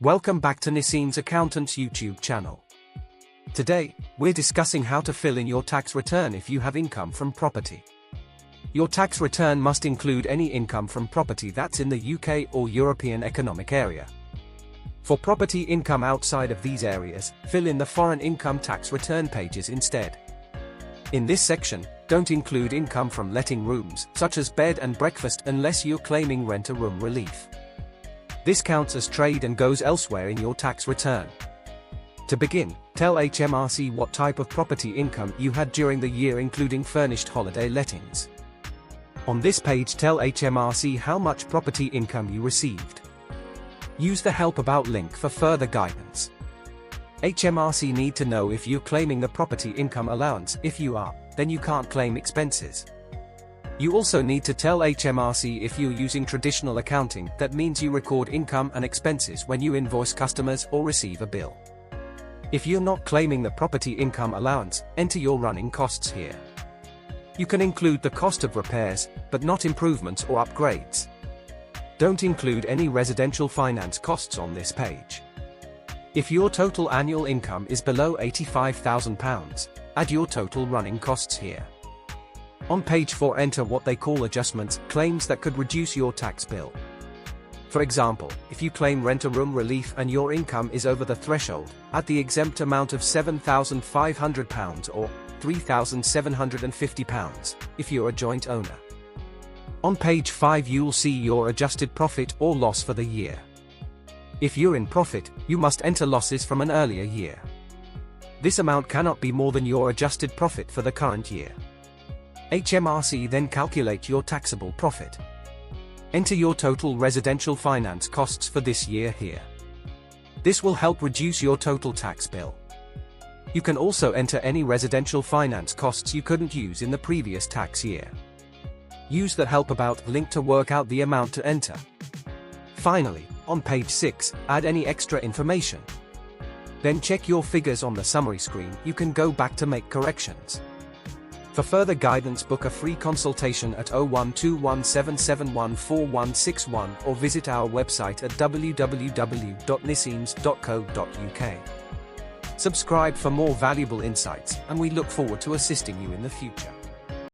Welcome back to Naseem's Accountant's YouTube channel. Today, we're discussing how to fill in your tax return if you have income from property. Your tax return must include any income from property that's in the UK or European Economic Area. For property income outside of these areas, fill in the foreign income tax return pages instead. In this section, don't include income from letting rooms, such as bed and breakfast, unless you're claiming rent-a-room relief. This counts as trade and goes elsewhere in your tax return. To begin, tell HMRC what type of property income you had during the year, including furnished holiday lettings. On this page, tell HMRC how much property income you received. Use the Help About link for further guidance. HMRC need to know if you're claiming the property income allowance. If you are, then you can't claim expenses. You also need to tell HMRC if you're using traditional accounting. That means you record income and expenses when you invoice customers or receive a bill. If you're not claiming the property income allowance, enter your running costs here. You can include the cost of repairs, but not improvements or upgrades. Don't include any residential finance costs on this page. If your total annual income is below £85,000, add your total running costs here. On page 4, enter what they call adjustments, claims that could reduce your tax bill. For example, if you claim rent-a-room relief and your income is over the threshold, add the exempt amount of £7,500 or £3,750 if you're a joint owner. On page 5, you'll see your adjusted profit or loss for the year. If you're in profit, you must enter losses from an earlier year. This amount cannot be more than your adjusted profit for the current year. HMRC then calculate your taxable profit. Enter your total residential finance costs for this year here. This will help reduce your total tax bill. You can also enter any residential finance costs you couldn't use in the previous tax year. Use the Help About link to work out the amount to enter. Finally, on page 6, add any extra information. Then check your figures on the summary screen. You can go back to make corrections. For further guidance, book a free consultation at 01217714161 or visit our website at www.naseems.co.uk. Subscribe for more valuable insights, and we look forward to assisting you in the future.